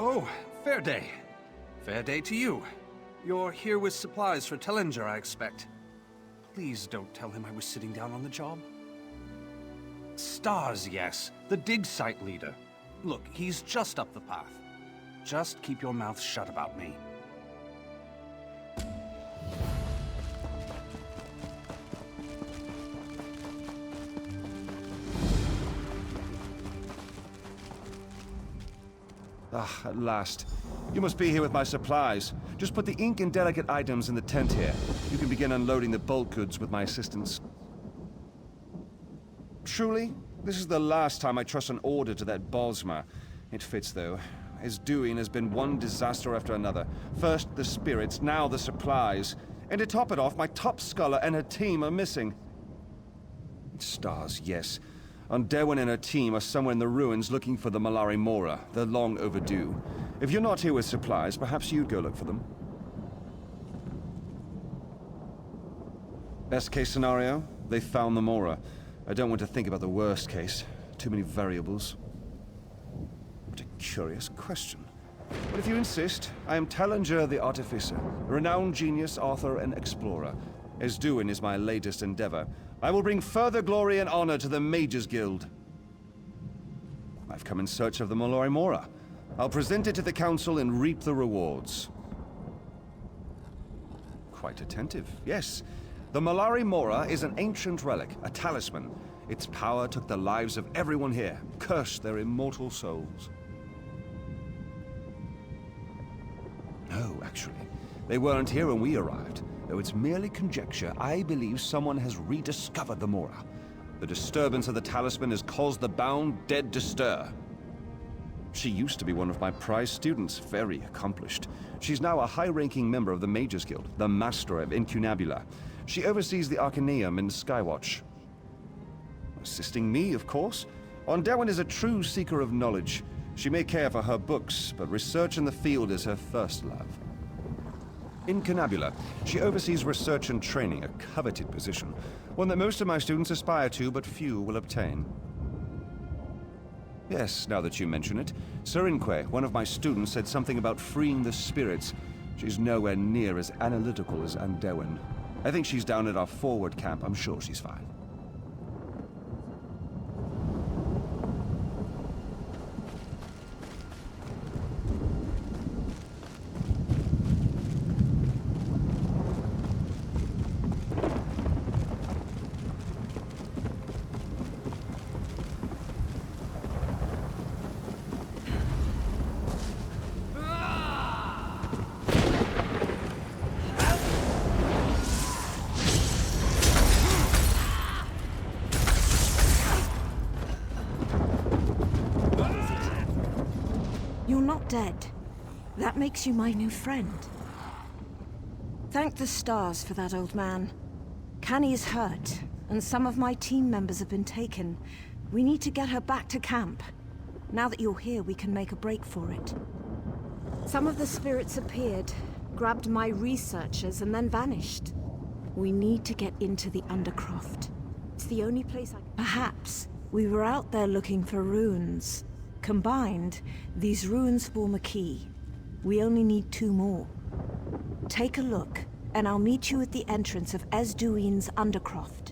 Oh, fair day. Fair day to you. You're here with supplies for Tellinger, I expect. Please don't tell him I was sitting down on the job. Stars, yes. The dig site leader. Look, he's just up the path. Just keep your mouth shut about me. Ah, at last. You must be here with my supplies. Just put the ink and delicate items in the tent here. You can begin unloading the bulk goods with my assistance. Truly, this is the last time I trust an order to that Bosma. It fits, though. His doing has been one disaster after another. First the spirits, now the supplies. And to top it off, my top scholar and her team are missing. Stars, yes. Derwin and her team are somewhere in the ruins looking for the Mallari Mora. They're long overdue. If you're not here with supplies, perhaps you'd go look for them. Best case scenario, they found the Mora. I don't want to think about the worst case. Too many variables. What a curious question. But if you insist, I am Tellinger the Artificer, a renowned genius, author, and explorer. Esduin is my latest endeavor. I will bring further glory and honor to the Mages Guild. I've come in search of the Mallari Mora. I'll present it to the Council and reap the rewards. Quite attentive, yes. The Mallari Mora is an ancient relic, a talisman. Its power took the lives of everyone here. Curse their immortal souls. No, actually. They weren't here when we arrived. Though it's merely conjecture, I believe someone has rediscovered the Mora. The disturbance of the talisman has caused the bound dead to stir. She used to be one of my prize students, very accomplished. She's now a high-ranking member of the Mages Guild, the Master of Incunabula. She oversees the Arcaneum in Skywatch. Assisting me, of course. Derwin is a true seeker of knowledge. She may care for her books, but research in the field is her first love. In Incunabula, she oversees research and training, a coveted position. One that most of my students aspire to, but few will obtain. Yes, now that you mention it, Serinque, one of my students, said something about freeing the spirits. She's nowhere near as analytical as Derwin. I think she's down at our forward camp. I'm sure she's fine. You're not dead. That makes you my new friend. Thank the stars for that, old man. Canny is hurt, and some of my team members have been taken. We need to get her back to camp. Now that you're here, we can make a break for it. Some of the spirits appeared, grabbed my researchers, and then vanished. We need to get into the Undercroft. It's the only place Perhaps we were out there looking for runes. Combined, these runes form a key. We only need 2 more. Take a look, and I'll meet you at the entrance of Esduin's Undercroft.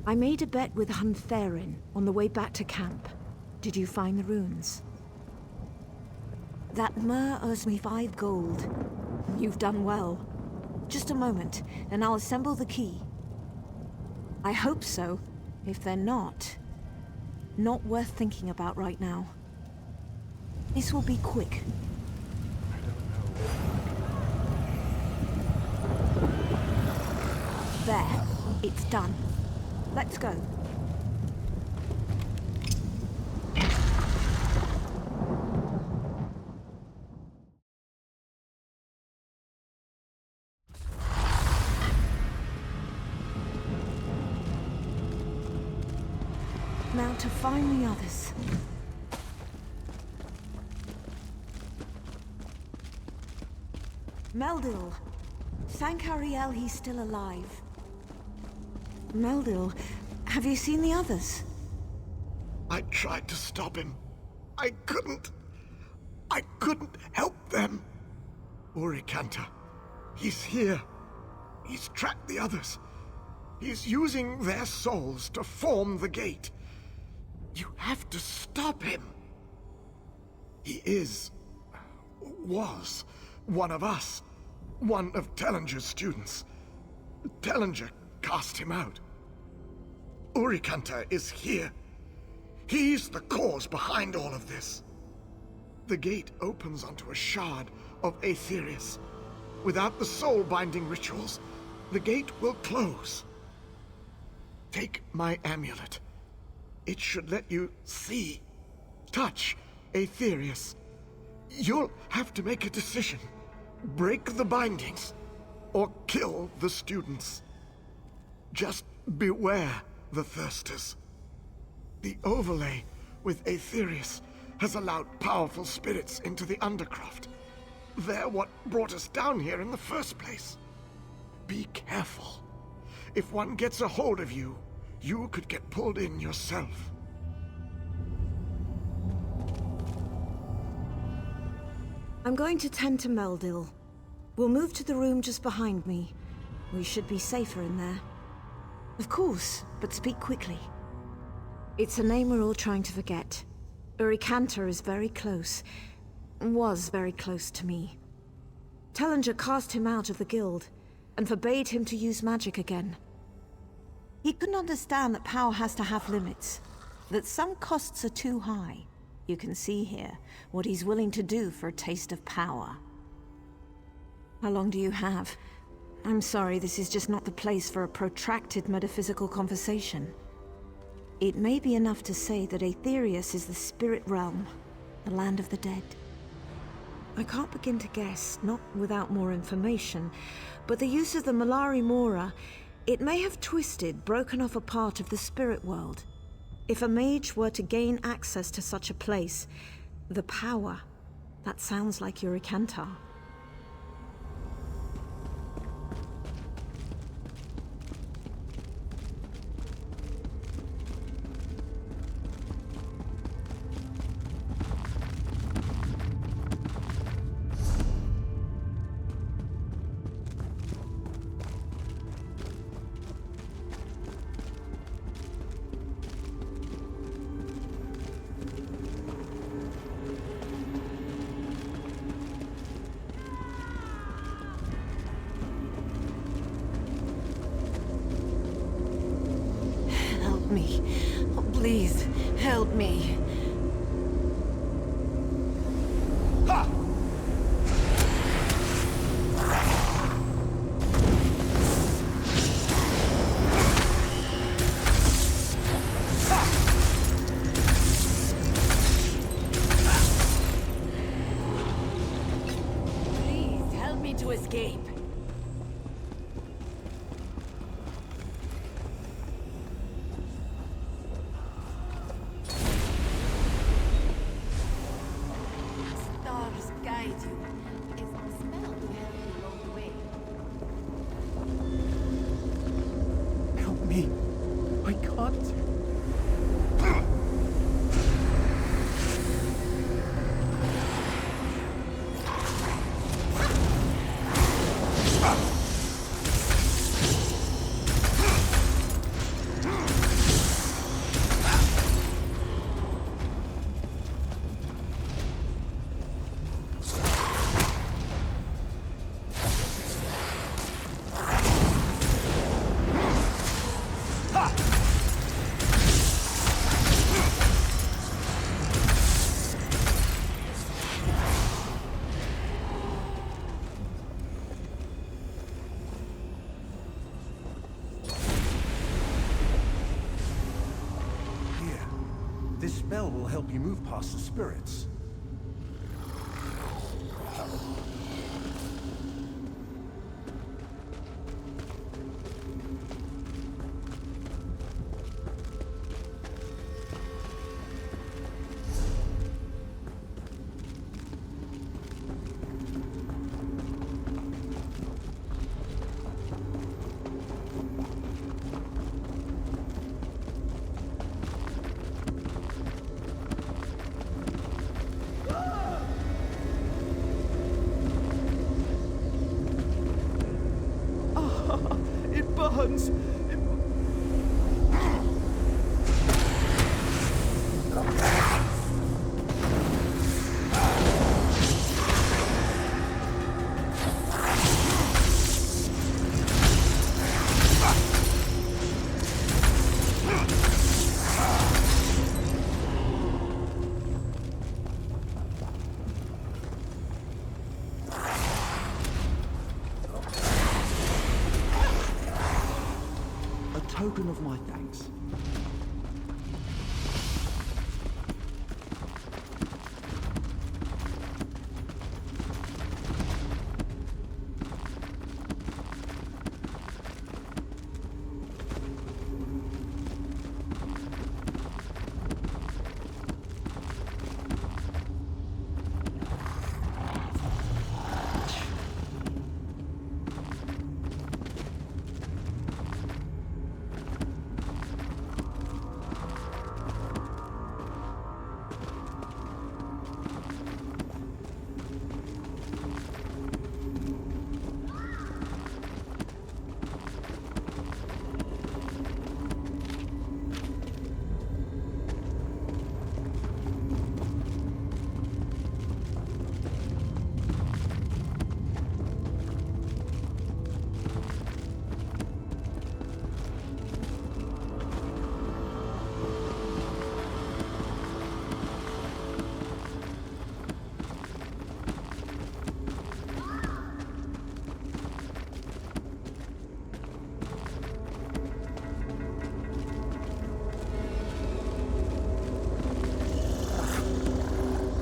I made a bet with Huntherin on the way back to camp. Did you find the runes? That Mer owes me 5 gold. You've done well. Just a moment, and I'll assemble the key. I hope so. If they're not worth thinking about right now. This will be quick. There. It's done. Let's go. Now to find the others. Meldil. Thank Ariel he's still alive. Meldil, have you seen the others? I tried to stop him. I couldn't. I couldn't help them. Urikanta. He's here. He's tracked the others. He's using their souls to form the gate. You have to stop him. He was one of us. One of Tellinger's students. Tellinger cast him out. Urikanta is here. He's the cause behind all of this. The gate opens onto a shard of Aetherius. Without the soul-binding rituals, the gate will close. Take my amulet. It should let you see, touch Aetherius. You'll have to make a decision. Break the bindings, or kill the students. Just beware the thirsters. The overlay with Aetherius has allowed powerful spirits into the Undercroft. They're what brought us down here in the first place. Be careful. If one gets a hold of you, you could get pulled in yourself. I'm going to tend to Meldil. We'll move to the room just behind me. We should be safer in there. Of course, but speak quickly. It's a name we're all trying to forget. Urikanta is very close. Was very close to me. Tellinger cast him out of the guild, and forbade him to use magic again. He couldn't understand that power has to have limits, that some costs are too high. You can see here what he's willing to do for a taste of power. How long do you have? I'm sorry, this is just not the place for a protracted metaphysical conversation. It may be enough to say that Aetherius is the spirit realm, the land of the dead. I can't begin to guess, not without more information, but the use of the Mallari Mora, it may have twisted, broken off a part of the spirit world. If a mage were to gain access to such a place, the power, that sounds like Urikanta. Please, help me. Please, help me to escape. This spell will help you move past the spirits. It burns! A token of my thanks.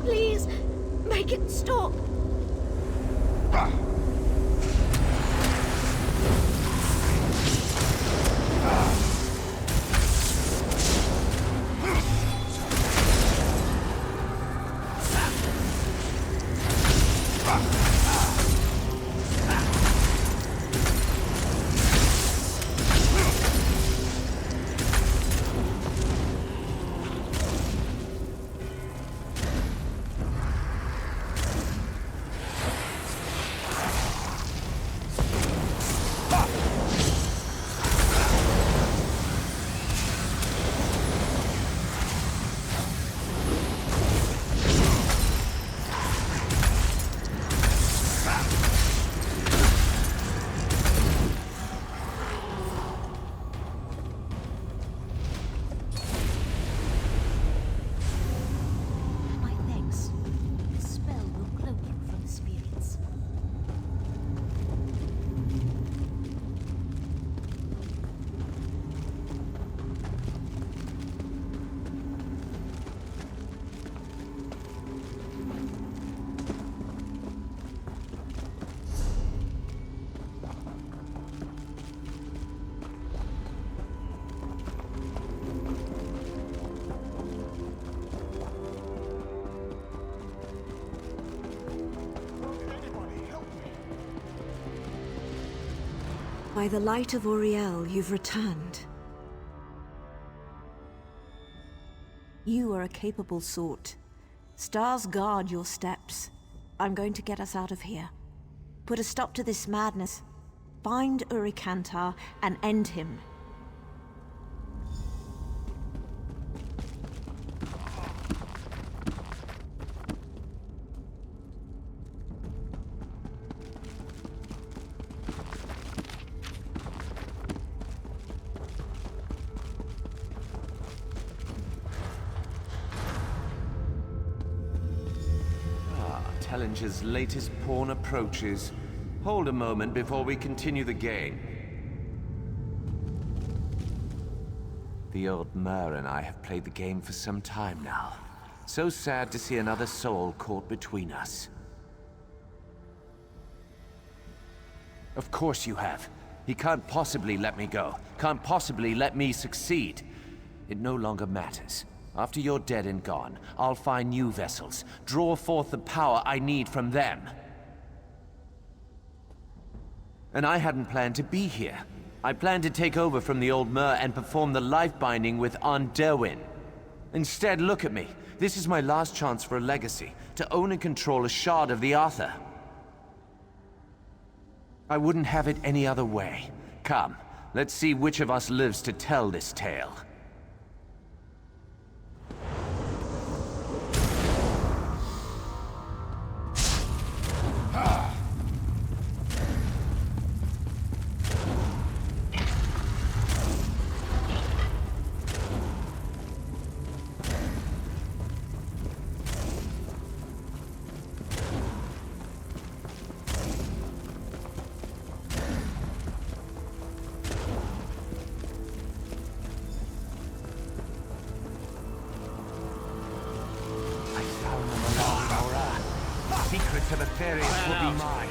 Please, make it stop. My thanks. The spell will cloak you from the spirits. By the light of Uriel, you've returned. You are a capable sort. Stars guard your steps. I'm going to get us out of here. Put a stop to this madness. Find Urikantar and end him. Tellinger's latest pawn approaches. Hold a moment before we continue the game. The old Mur and I have played the game for some time now. So sad to see another soul caught between us. Of course you have. He can't possibly let me go. Can't possibly let me succeed. It no longer matters. After you're dead and gone, I'll find new vessels, draw forth the power I need from them. And I hadn't planned to be here. I planned to take over from the old Mur and perform the life binding with Derwin. Instead, look at me. This is my last chance for a legacy, to own and control a shard of the Arthur. I wouldn't have it any other way. Come, let's see which of us lives to tell this tale. Secrets of Aetherius will be mine.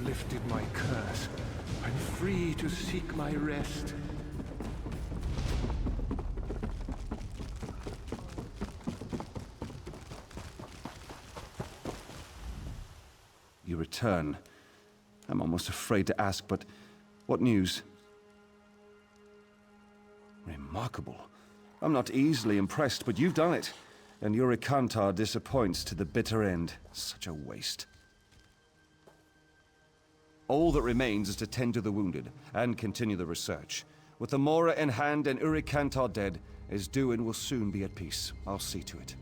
Lifted my curse. I'm free to seek my rest. You return. I'm almost afraid to ask, but what news? Remarkable. I'm not easily impressed, but you've done it. And Urikantar disappoints to the bitter end. Such a waste. All that remains is to tend to the wounded, and continue the research. With the Mora in hand and Urikantar dead, Ezduin will soon be at peace. I'll see to it.